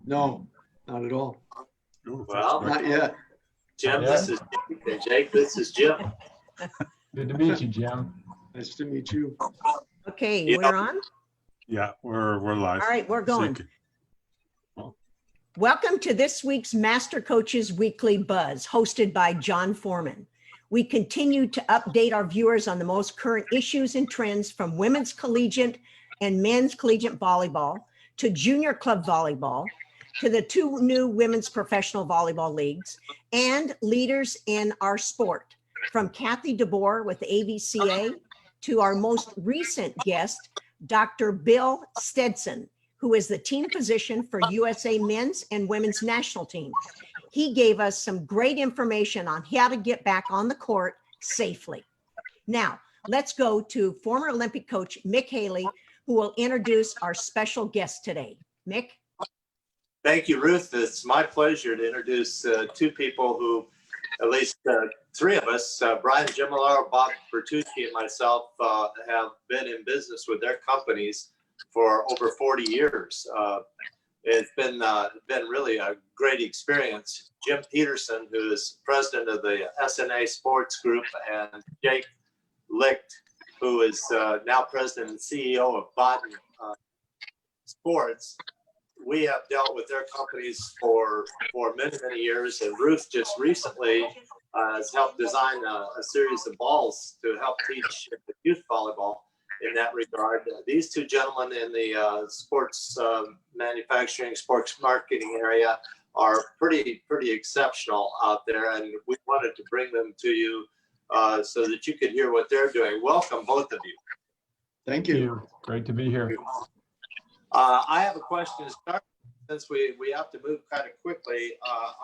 No, not at all. Well, Not yet. Jim, this is Jake, and Jake, this is Jim. Good to meet you, Jim. Nice to meet you. Okay, Yep. we're on. Yeah, we're live. All right, we're going. So, Welcome to this week's Master Coaches Weekly Buzz, hosted by John Foreman. We continue to update our viewers on the most current issues and trends from women's collegiate and men's collegiate volleyball to junior club volleyball to the two new women's professional volleyball leagues and leaders in our sport. From Kathy DeBoer with the AVCA to our most recent guest, Dr. Bill Stetson, who is the team physician for USA men's and women's national team. He gave us some great information on how to get back on the court safely. Now, let's go to former Olympic coach Mick Haley, who will introduce our special guest today. Mick? Thank you, Ruth. It's my pleasure to introduce two people who, at least three of us, Brian Gimmillaro, Bob Bertucci, and myself have been in business with their companies for over 40 years. It's been really a great experience. Jim Peterson, who is president of the SNA Sports Group, and Jake Licht, who is now president and CEO of Baden Sports. We have dealt with their companies for many, many years, and Ruth just recently has helped design a series of balls to help teach youth volleyball in that regard. These two gentlemen in the sports manufacturing, sports marketing area are pretty exceptional out there, and we wanted to bring them to you so that you could hear what they're doing. Welcome, both of you. Thank you. Great to be here. I have a question to start. Since we have to move kind of quickly,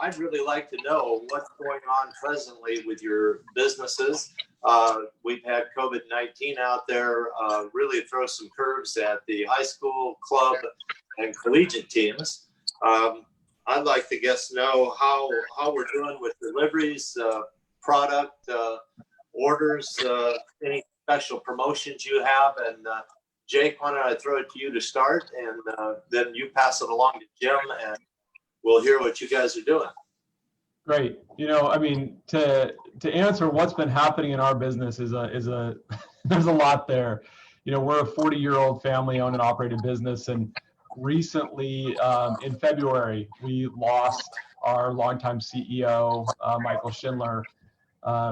I'd really like to know what's going on presently with your businesses. We've had COVID-19 out there really throw some curves at the high school, club, and collegiate teams. I'd like the guests to know how we're doing with deliveries, product, orders, any special promotions you have, and Jake, why don't I throw it to you to start, and then you pass it along to Jim, and we'll hear what you guys are doing. Great. You know, I mean, to answer what's been happening in our business is a there's a lot there. You know, we're a 40-year-old family-owned and operated business, and recently in February we lost our longtime CEO, Michael Schindler,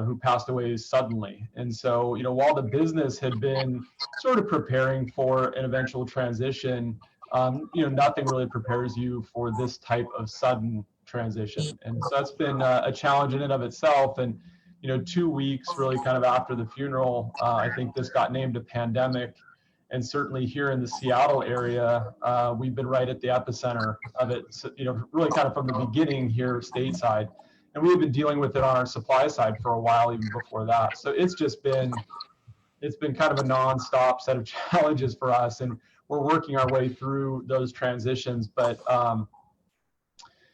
who passed away suddenly. And so, you know, while the business had been sort of preparing for an eventual transition, you know, nothing really prepares you for this type of sudden transition. And so that's been a challenge in and of itself. And, you know, 2 weeks really kind of after the funeral, I think this got named a pandemic. And certainly here in the Seattle area, we've been right at the epicenter of it, so, you know, really kind of from the beginning here stateside. And we've been dealing with it on our supply side for a while, even before that. So it's been kind of a nonstop set of challenges for us, and we're working our way through those transitions. But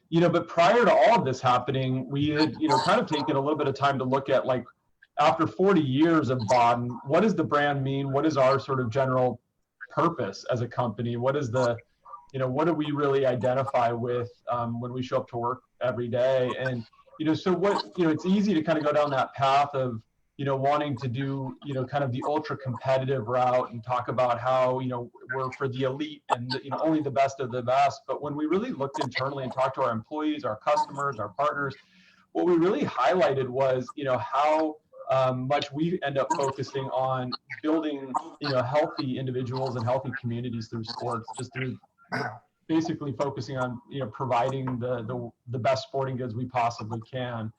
you know, but prior to all of this happening, we had, you know, kind of taken a little bit of time to look at, like, after 40 years of Baden, what does the brand mean? What is our sort of general purpose as a company? What is the, you know, what do we really identify with when we show up to work every day? And you know, so what, you know, it's easy to kind of go down that path of, you know, wanting to do, you know, kind of the ultra competitive route and talk about how, you know, we're for the elite and, you know, only the best of the best. But when we really looked internally and talked to our employees, our customers, our partners, what we really highlighted was, you know, how much we end up focusing on building, you know, healthy individuals and healthy communities through sports, just through basically focusing on, you know, providing the best sporting goods we possibly can.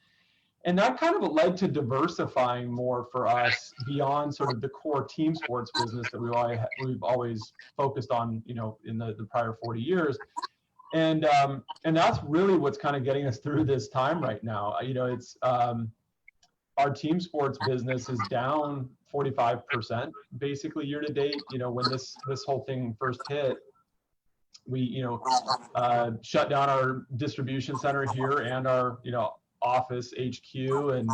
And that kind of led to diversifying more for us beyond sort of the core team sports business that we've always focused on, you know, in the prior 40 years. And that's really what's kind of getting us through this time right now. You know, it's our team sports business is down 45% basically year to date. You know, when this whole thing first hit, we, you know, shut down our distribution center here and our, you know, office HQ, and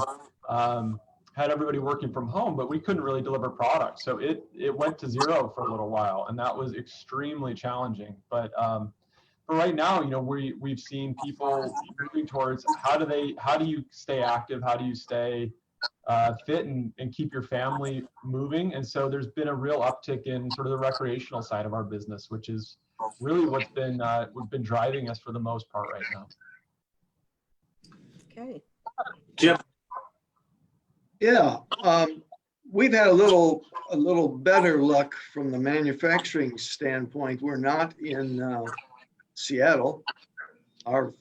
had everybody working from home, but we couldn't really deliver product. So it went to zero for a little while, and that was extremely challenging. But right now, we've seen people moving towards how do you stay active? How do you stay fit and keep your family moving? And so there's been a real uptick in sort of the recreational side of our business, which is really what's been driving us for the most part right now. Okay. Jim. Yeah, we've had a little better luck from the manufacturing standpoint. We're not in Seattle. Our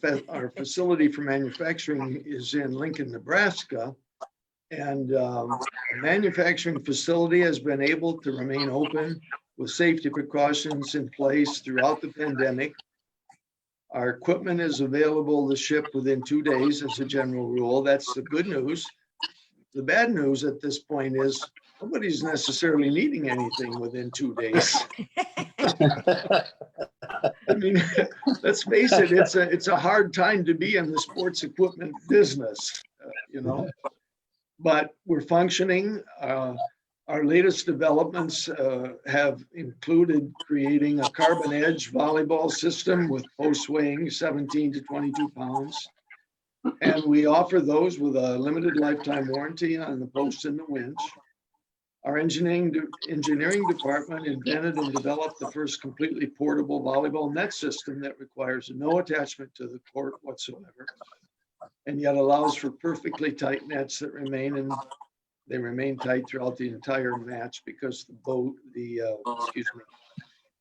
facility for manufacturing is in Lincoln, Nebraska. And the manufacturing facility has been able to remain open with safety precautions in place throughout the pandemic. Our equipment is available to ship within 2 days as a general rule. That's the good news. The bad news at this point is nobody's necessarily needing anything within 2 days. I mean, let's face it, it's a hard time to be in the sports equipment business, but we're functioning. Our latest developments have included creating a carbon edge volleyball system with posts weighing 17 to 22 pounds. And we offer those with a limited lifetime warranty on the post and the winch. Our engineering department invented and developed the first completely portable volleyball net system that requires no attachment to the court whatsoever, and yet allows for perfectly tight nets that remain tight throughout the entire match because the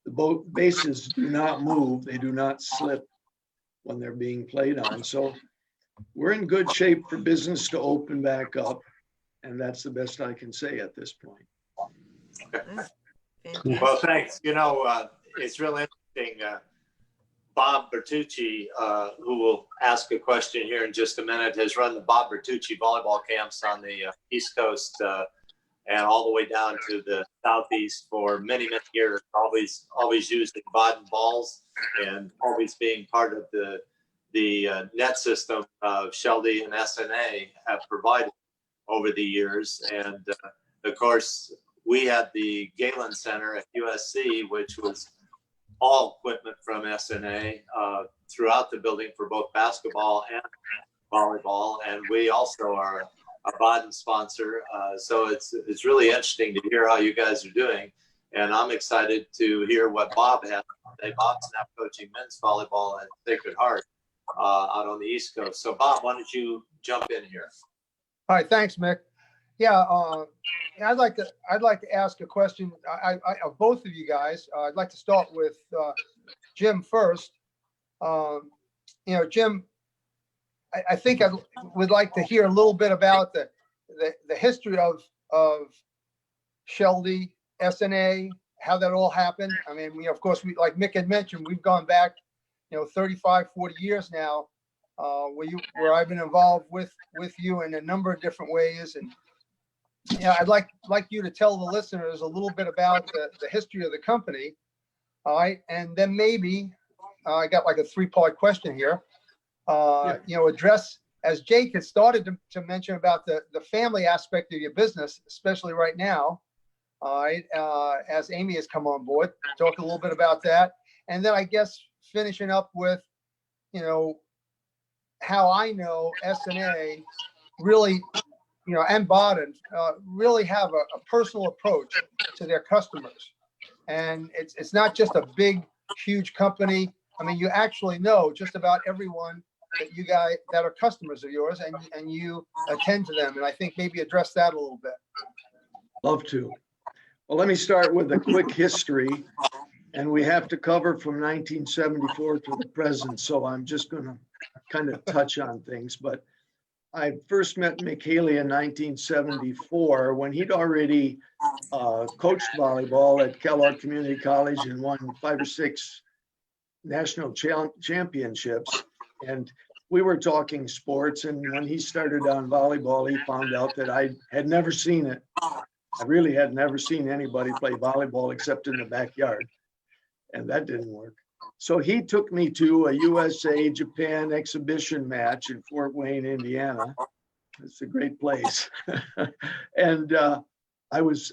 boat bases do not move, they do not slip when they're being played on. So we're in good shape for business to open back up, and that's the best I can say at this point. Well, thanks. It's really interesting. Bob Bertucci, who will ask a question here in just a minute, has run the Bob Bertucci volleyball camps on the East Coast and all the way down to the Southeast for many, many years, always using Baden balls and always being part of the net system Sheldy and SNA have provided over the years. And of course, we had the Galen Center at USC, which was all equipment from SNA throughout the building for both basketball and volleyball. And we also are a Baden sponsor. So it's really interesting to hear how you guys are doing. And I'm excited to hear what Bob has to say. Bob's now coaching men's volleyball at Sacred Heart out on the East Coast. So Bob, why don't you jump in here? All right, thanks, Mick. Yeah, I'd like to ask a question of both of you guys. I'd like to start with Jim first. Jim, I think I would like to hear a little bit about the history of Sheldy, SNA, how that all happened. I mean, of course, like Mick had mentioned, we've gone back, 35, 40 years now, where I've been involved with you in a number of different ways. And I'd like you to tell the listeners a little bit about the history of the company. All right, and then maybe I got like a 3-part question here. Address, as Jake had started to mention, about the family aspect of your business, especially right now. All right, as Amy has come on board, talk a little bit about that, and then I guess finishing up with, how I know SNA really, and Baden really have a personal approach to their customers, and it's not just a big, huge company. I mean, you actually know just about everyone that you guys that are customers of yours, and you attend to them. And I think maybe address that a little bit. Love to. Well, let me start with a quick history, and we have to cover from 1974 to the present. So I'm just going to kind of touch on things. But I first met Mick Haley in 1974 when he'd already coached volleyball at Kellogg Community College and won 5 or 6 national championships. And we were talking sports, and when he started on volleyball, he found out that I had never seen it. I really had never seen anybody play volleyball except in the backyard, and that didn't work. So he took me to a USA-Japan exhibition match in Fort Wayne, Indiana. It's a great place. And I was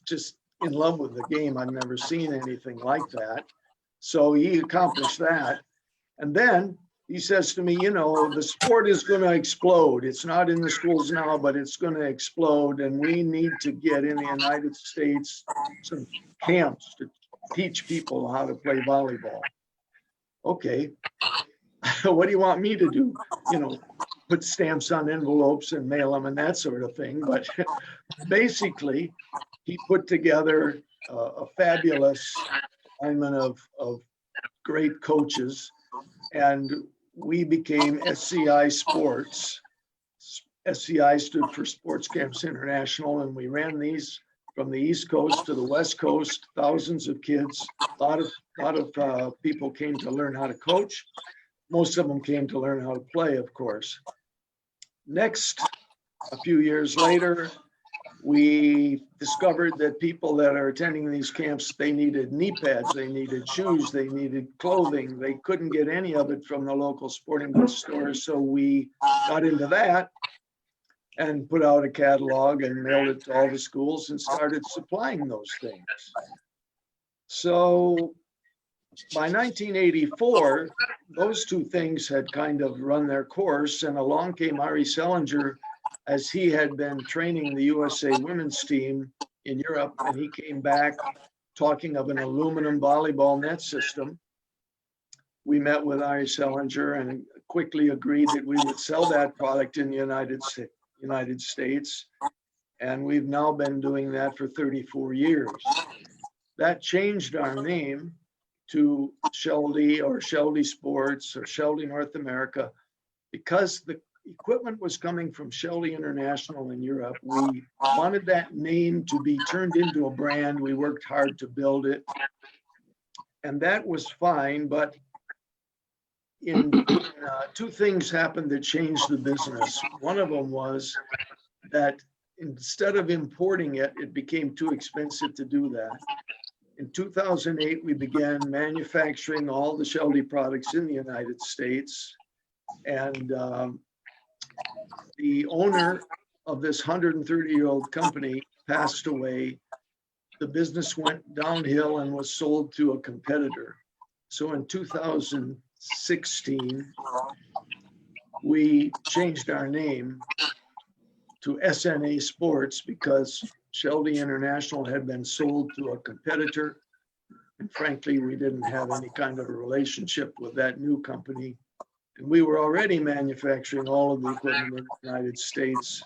just in love with the game. I've never seen anything like that. So he accomplished that. And then he says to me, you know, the sport is going to explode. It's not in the schools now, but it's going to explode. And we need to get in the United States some camps to teach people how to play volleyball. Okay, what do you want me to do? You know, put stamps on envelopes and mail them and that sort of thing. But basically, he put together a fabulous alignment of great coaches, and we became SCI Sports. SCI stood for Sports Camps International, and we ran these from the East Coast to the West Coast. Thousands of kids, a lot of people came to learn how to coach. Most of them came to learn how to play, of course. Next, a few years later, we discovered that people that are attending these camps, they needed knee pads, they needed shoes, they needed clothing. They couldn't get any of it from the local sporting goods stores. So we got into that and put out a catalog and mailed it to all the schools and started supplying those things. So by 1984, those two things had kind of run their course, and along came Ari Sellinger, as he had been training the USA women's team in Europe, and he came back talking of an aluminum volleyball net system. We met with Ari Sellinger and quickly agreed that we would sell that product in the United States, and we've now been doing that for 34 years. That changed our name to Sheldy or Sheldy Sports or Sheldy North America, because the equipment was coming from Sheldy International in Europe. We wanted that name to be turned into a brand. We worked hard to build it, and that was fine. But two things happened that changed the business. One of them was that instead of importing it, it became too expensive to do that. In 2008, we began manufacturing all the Sheldy products in the United States, and the owner of this 130-year-old company passed away. The business went downhill and was sold to a competitor. So in 2016, we changed our name to SNA Sports because Sheldy International had been sold to a competitor. And frankly, we didn't have any kind of a relationship with that new company. And we were already manufacturing all of the equipment in the United States.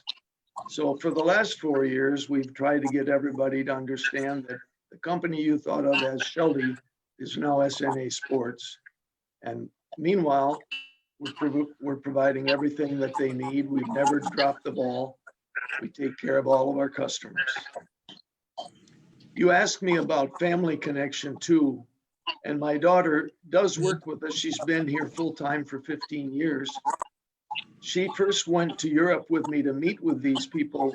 So for the last 4 years, we've tried to get everybody to understand that the company you thought of as Sheldy is now SNA Sports. And meanwhile, we're providing everything that they need. We've never dropped the ball. We take care of all of our customers. You asked me about family connection too. And my daughter does work with us. She's been here full time for 15 years. She first went to Europe with me to meet with these people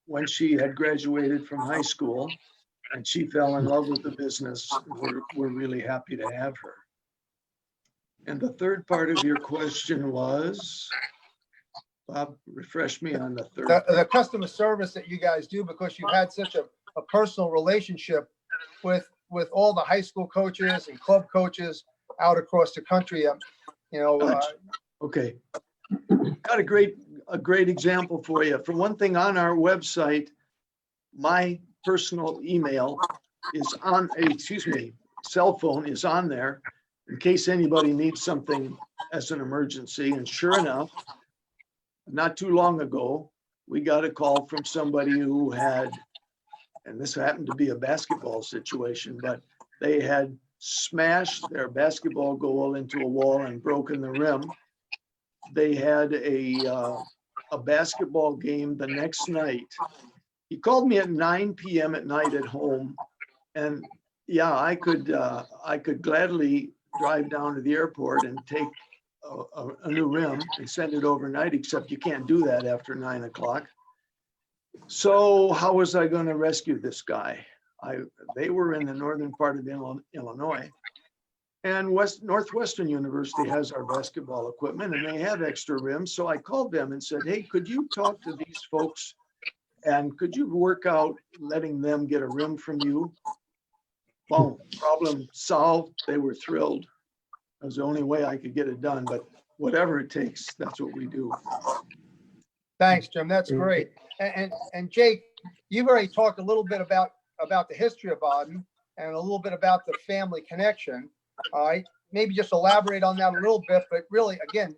when she had graduated from high school, and she fell in love with the business. We're really happy to have her. And the third part of your question was, Bob, refresh me on the third. The customer service that you guys do, because you've had such a personal relationship with all the high school coaches and club coaches out across the country. Okay. Got a great example for you. For one thing, on our website, my personal email is on, cell phone is on there in case anybody needs something as an emergency. And sure enough, not too long ago, we got a call from somebody who had, and this happened to be a basketball situation, but they had smashed their basketball goal into a wall and broken the rim. They had a basketball game the next night. He called me at 9 p.m. at night at home, and yeah, I could gladly drive down to the airport and take a new rim and send it overnight, except you can't do that after 9 o'clock. So how was I going to rescue this guy? They were in the northern part of Illinois, and Northwestern University has our basketball equipment, and they have extra rims. So I called them and said, hey, could you talk to these folks, and could you work out letting them get a rim from you? boom, problem solved. They were thrilled. It was the only way I could get it done, but whatever it takes, that's what we do. Thanks, Jim. That's great. And Jake, you've already talked a little bit about the history of Baden and a little bit about the family connection. All right, maybe just elaborate on that a little bit, but really, again,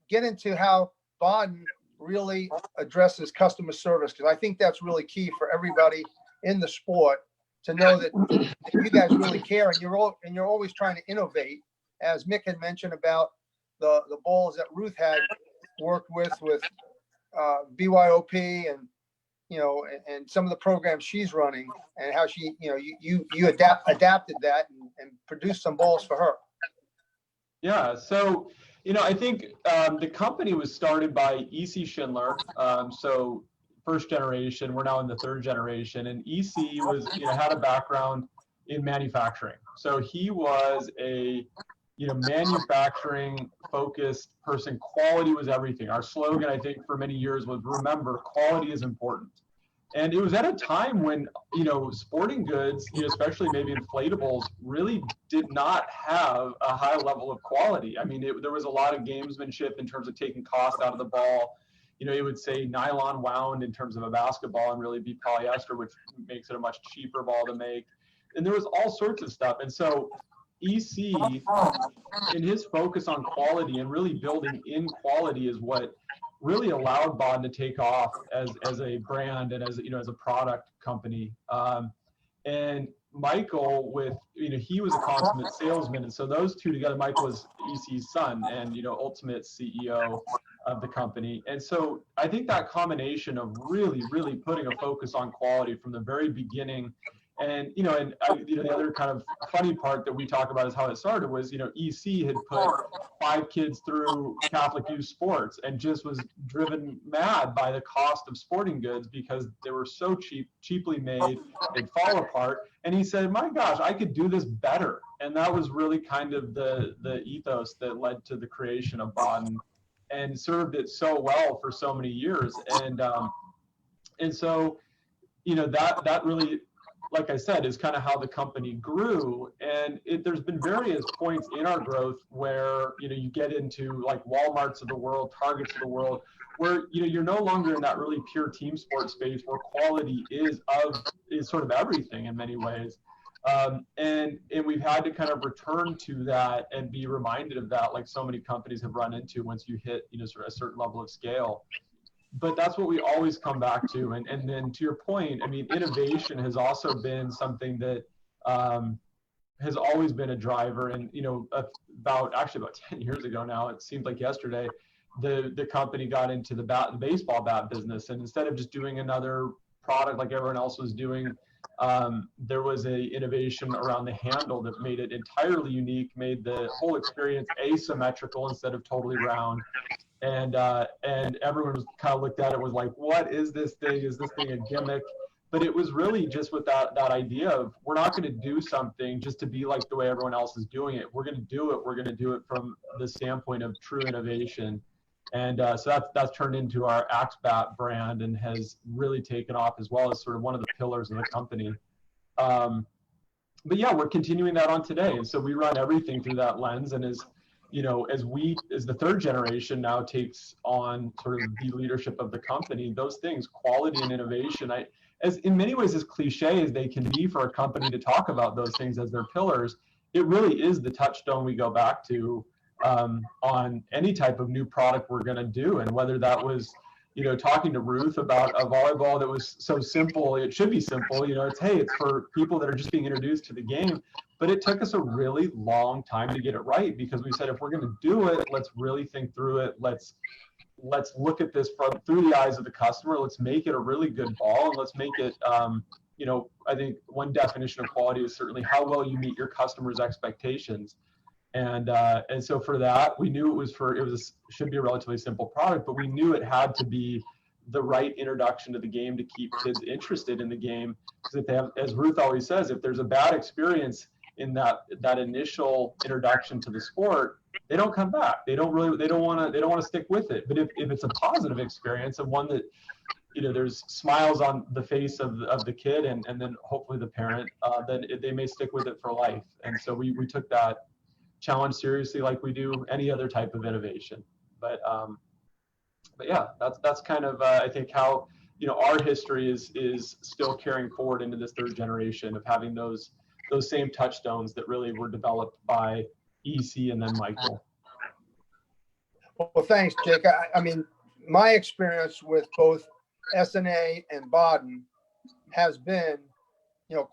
get into how Baden really addresses customer service, because I think that's really key for everybody in the sport to know that you guys really care, and you're always trying to innovate, as Mick had mentioned about the balls that Ruth had worked with BYOP and and some of the programs she's running, and how she you adapted that and produced some balls for her. Yeah, so I think the company was started by E.C. Schindler, so first generation. We're now in the third generation, and E.C. was had a background in manufacturing, so he was a manufacturing focused person. Quality was everything. Our slogan, I think, for many years was, remember, quality is important. And it was at a time when, sporting goods, especially maybe inflatables, really did not have a high level of quality. I mean, there was a lot of gamesmanship in terms of taking cost out of the ball. It would say nylon wound in terms of a basketball and really be polyester, which makes it a much cheaper ball to make. And there was all sorts of stuff. And so EC, in his focus on quality and really building in quality, is what really allowed Baden to take off as a brand and as a product company. And Michael, he was a consummate salesman, and so those two together, Michael was EC's son and ultimate CEO of the company. And so I think that combination of really putting a focus on quality from the very beginning. And the other kind of funny part that we talk about is how it started was EC had put 5 kids through Catholic youth sports and just was driven mad by the cost of sporting goods because they were so cheaply made, they'd fall apart. And he said, my gosh, I could do this better. And that was really kind of the ethos that led to the creation of Baden and served it so well for so many years. And so that really, like I said, is kind of how the company grew. And there's been various points in our growth where, you get into like Walmarts of the world, Targets of the world, where, you're no longer in that really pure team sport space where quality is sort of everything in many ways. And we've had to kind of return to that and be reminded of that, like so many companies have run into once you hit, sort of a certain level of scale. But that's what we always come back to. And then to your point, I mean, innovation has also been something that has always been a driver. And, about 10 years ago now, it seems like yesterday, the company got into the baseball bat business. And instead of just doing another product like everyone else was doing, there was a innovation around the handle that made it entirely unique, made the whole experience asymmetrical instead of totally round. And everyone was kind of looked at it was like, what is this thing? Is this thing a gimmick? But it was really just with that idea of, we're not going to do something just to be like the way everyone else is doing it. We're going to do it. We're going to do it from the standpoint of true innovation. And so that's turned into our AxeBat brand and has really taken off, as well as sort of one of the pillars of the company. But yeah, we're continuing that on today. And so we run everything through that lens. And as the third generation now takes on sort of the leadership of the company, those things, quality and innovation, as in many ways as cliche as they can be for a company to talk about those things as their pillars, it really is the touchstone we go back to on any type of new product we're going to do. And whether that was, talking to Ruth about a volleyball that was so simple, it should be simple, it's for people that are just being introduced to the game. But it took us a really long time to get it right, because we said, if we're going to do it, let's really think through it. Let's look at this through the eyes of the customer. Let's make it a really good ball, and let's make it, I think one definition of quality is certainly how well you meet your customers' expectations. And so for that, we knew should be a relatively simple product, but we knew it had to be the right introduction to the game to keep kids interested in the game. Because if they have, as Ruth always says, if there's a bad experience in that initial introduction to the sport, they don't come back. They don't want to stick with it. But if it's a positive experience and one that there's smiles on the face of the kid and then hopefully the parent, then they may stick with it for life. And so we took that challenge seriously, like we do any other type of innovation. But yeah, that's kind of I think how our history is still carrying forward into this third generation of having those same touchstones that really were developed by EC and then Michael. Well, thanks, Jake. I mean, my experience with both SNA and Baden has been,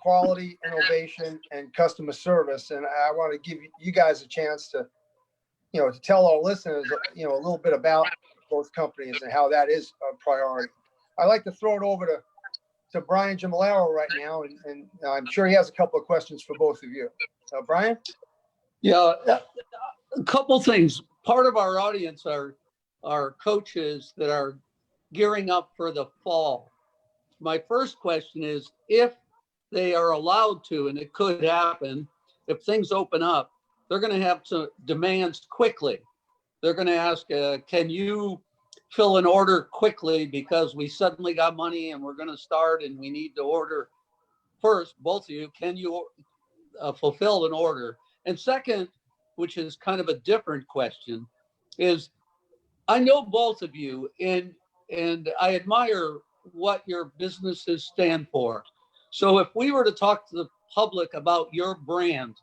quality, innovation, and customer service. And I want to give you guys a chance to, to tell our listeners, a little bit about both companies and how that is a priority. I'd like to throw it over to Brian Gimmillaro right now, and I'm sure he has a couple of questions for both of you. Brian? Yeah, a couple things. Part of our audience are coaches that are gearing up for the fall. My first question is, if they are allowed to, and it could happen, if things open up, they're going to have some demands quickly. They're going to ask, can you fill an order quickly because we suddenly got money and we're going to start and we need to order first, both of you, can you fulfill an order? And second, which is kind of a different question, is I know both of you and I admire what your businesses stand for. So if we were to talk to the public about your brand,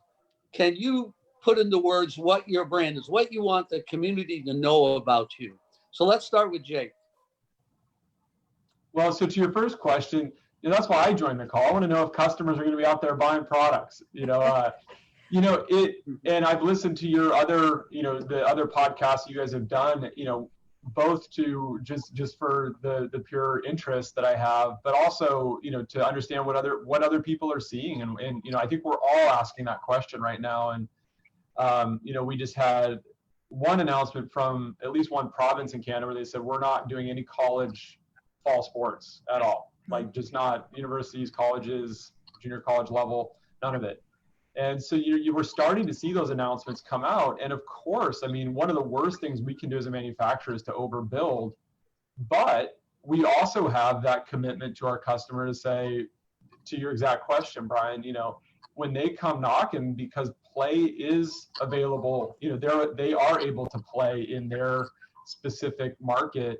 can you put into words what your brand is, what you want the community to know about you? So let's start with Jake. Well, so to your first question, that's why I joined the call. I want to know if customers are going to be out there buying products. And I've listened to your other, the other podcasts you guys have done, both to just for the pure interest that I have, but also, to understand what other people are seeing. And I think we're all asking that question right now. And, we just had one announcement from at least one province in Canada where they said, we're not doing any college fall sports at all. Like just not universities, colleges, junior college level, none of it. And so you were starting to see those announcements come out. And of course, I mean, one of the worst things we can do as a manufacturer is to overbuild, but we also have that commitment to our customers to say, to your exact question, Brian, when they come knocking, because play is available, they are able to play in their specific market.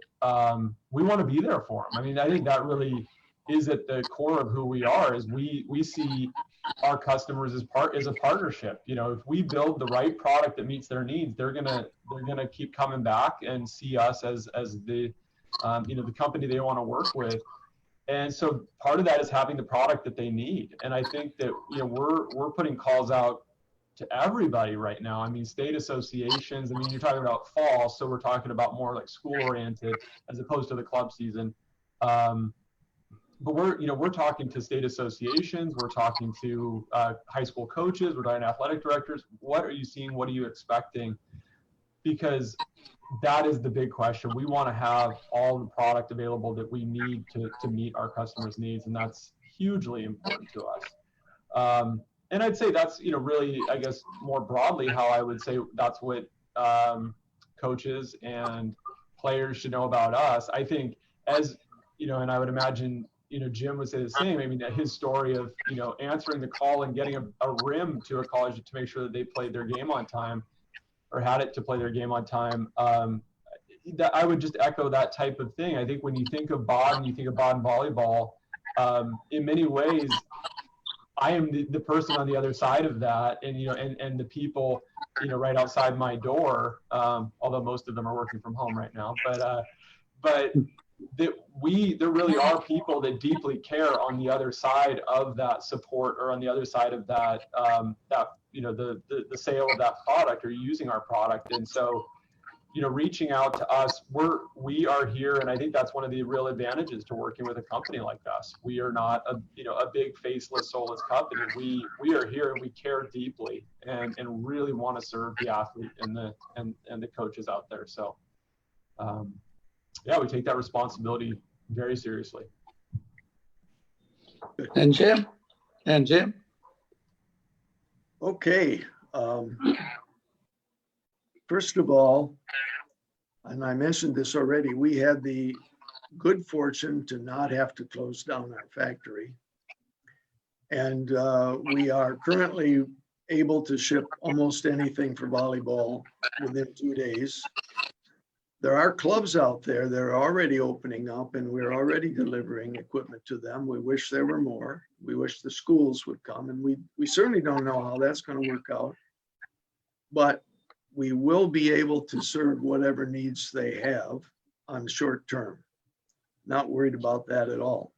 We want to be there for them. I mean, I think that really is at the core of who we are, is we see our customers as a partnership. If we build the right product that meets their needs, they're gonna keep coming back and see us as the the company they want to work with. And so part of that is having the product that they need. And I think that we're putting calls out to everybody right now. I mean, state associations. I mean, you're talking about fall, so we're talking about more like school oriented as opposed to the club season. But we're talking to state associations, we're talking to high school coaches, we're talking to athletic directors. What are you seeing? What are you expecting? Because that is the big question. We want to have all the product available that we need to meet our customers' needs, and that's hugely important to us. And I'd say that's really, I guess, more broadly how I would say that's what coaches and players should know about us. I think as and I would imagine Jim would say the same. I mean, his story of, answering the call and getting a rim to a college to make sure that they played their game on time or had it to play their game on time. That I would just echo that type of thing. I think when you think of Baden, you think of Baden Volleyball. In many ways, I am the person on the other side of that, and and the people, right outside my door. Although most of them are working from home right now, but there really are people that deeply care on the other side of that support, or on the other side of that the sale of that product or using our product. And so reaching out to us, we are here, and I think that's one of the real advantages to working with a company like us. We are not a big faceless, soulless company. We are here and we care deeply and really want to serve the athlete and the coaches out there. So we take that responsibility very seriously. And Jim? Okay. First of all, and I mentioned this already, we had the good fortune to not have to close down our factory. And we are currently able to ship almost anything for volleyball within 2 days. There are clubs out there that are already opening up, and we're already delivering equipment to them. We wish there were more. We wish the schools would come, and we certainly don't know how that's going to work out. But we will be able to serve whatever needs they have on short term. Not worried about that at all.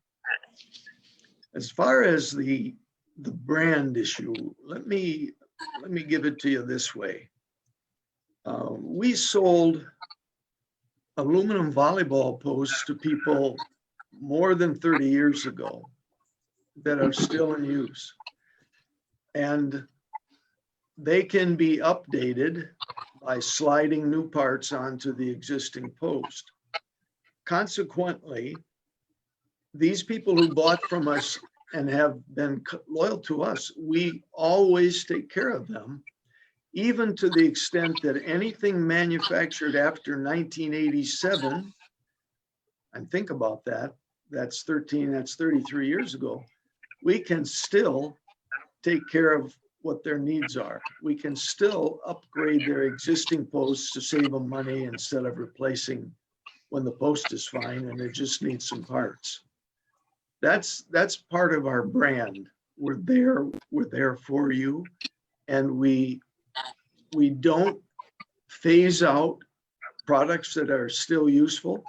As far as the brand issue, let me give it to you this way. We sold aluminum volleyball posts to people more than 30 years ago that are still in use. And they can be updated by sliding new parts onto the existing post. Consequently, these people who bought from us and have been loyal to us, we always take care of them, even to the extent that anything manufactured after 1987, and think about that, that's 33 years ago, we can still take care of what their needs are. We can still upgrade their existing posts to save them money instead of replacing when the post is fine and it just needs some parts. That's part of our brand. We're there for you, and we don't phase out products that are still useful.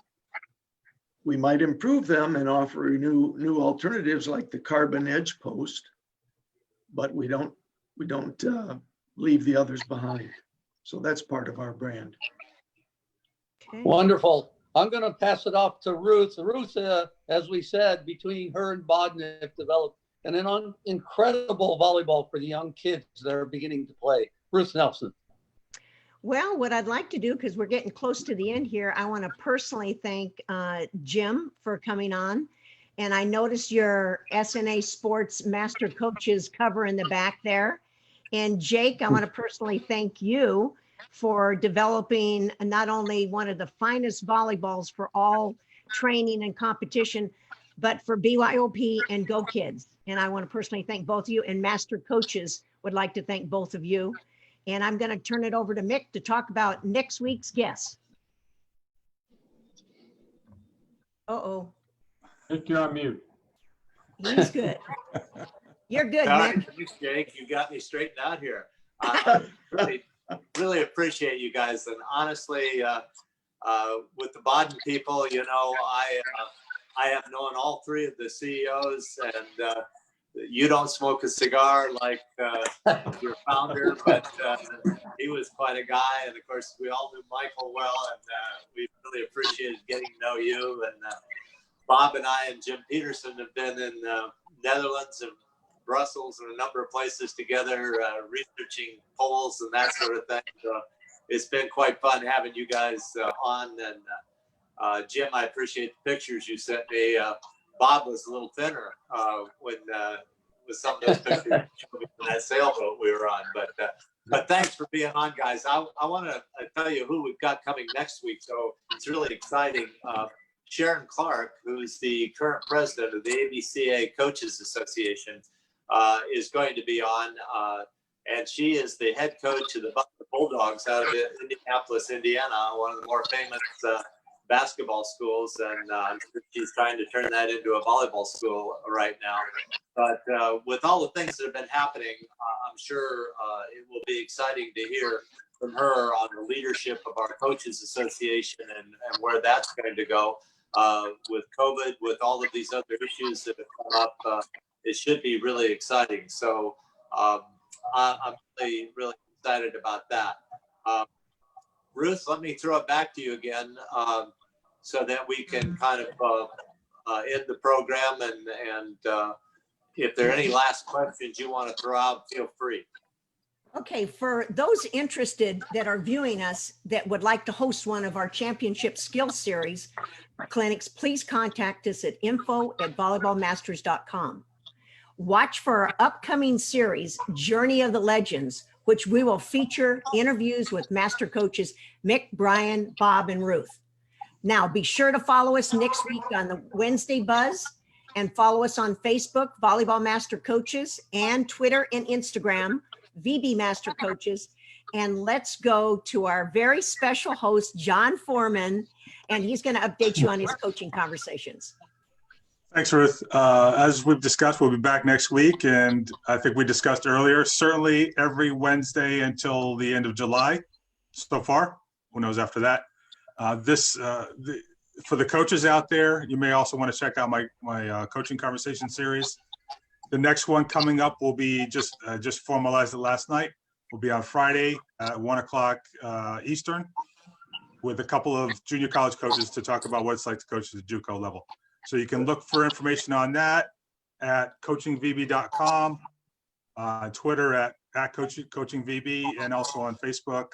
We might improve them and offer new alternatives like the carbon edge post, but we don't leave the others behind. So that's part of our brand. Okay. Wonderful. I'm going to pass it off to Ruth. Ruth, as we said, between her and Baden have developed an incredible volleyball for the young kids that are beginning to play. Ruth Nelson. Well, what I'd like to do, because we're getting close to the end here, I want to personally thank Jim for coming on. And I noticed your SNA Sports Master Coaches cover in the back there. And Jake, I want to personally thank you for developing not only one of the finest volleyballs for all training and competition, but for BYOP and GoKids. And I want to personally thank both of you, and MasterCoaches would like to thank both of you. And I'm going to turn it over to Mick to talk about next week's guest. Uh-oh. Mick, you're on mute. He's good. You're good, Sorry, Mick. thanks, Jake. You got me straightened out here. Really appreciate you guys. And honestly, with the Baden people, you know, I have known all three of the CEOs, and you don't smoke a cigar like your founder, but he was quite a guy. And of course, we all knew Michael well, and we really appreciated getting to know you. And Bob and I and Jim Peterson have been in Netherlands and Brussels and a number of places together, researching polls and that sort of thing. So it's been quite fun having you guys on. And Jim, I appreciate the pictures you sent me. Bob was a little thinner with some of those pictures from that sailboat we were on. But thanks for being on, guys. I want to tell you who we've got coming next week. So it's really exciting. Sharon Clark, who's the current president of the ABCA Coaches Association, is going to be on. And she is the head coach of the Bulldogs out of Indianapolis, Indiana, one of the more famous basketball schools, and she's trying to turn that into a volleyball school right now. But with all the things that have been happening, I'm sure it will be exciting to hear from her on the leadership of our Coaches Association and where that's going to go. With COVID, with all of these other issues that have come up, it should be really exciting. So I'm really excited about that. Ruth, let me throw it back to you again so that we can kind of end the program. And if there are any last questions you want to throw out, feel free. Okay, for those interested that are viewing us that would like to host one of our championship skills series clinics, please contact us at info@volleyballmasters.com. Watch for our upcoming series, Journey of the Legends, which we will feature interviews with master coaches Mick, Brian, Bob, and Ruth. Now, be sure to follow us next week on the Wednesday Buzz, and follow us on Facebook, Volleyball Master Coaches, and Twitter and Instagram, VB Master Coaches. And let's go to our very special host, John Foreman, and he's going to update you on his coaching conversations. Thanks, Ruth. As we've discussed, we'll be back next week. And I think we discussed earlier, certainly every Wednesday until the end of July so far. Who knows after that? For the coaches out there, you may also want to check out my coaching conversation series. The next one coming up will be just formalized it last night. Will be on Friday at 1 o'clock Eastern, with a couple of junior college coaches to talk about what it's like to coach at the JUCO level. So you can look for information on that at coachingvb.com, Twitter at coachingvb, and also on Facebook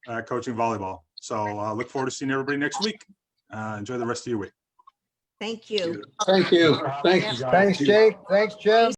at Coaching Volleyball. So look forward to seeing everybody next week. Enjoy the rest of your week. Thank you. Thank you. Thank you. Thanks, Jake. Thanks, Jim.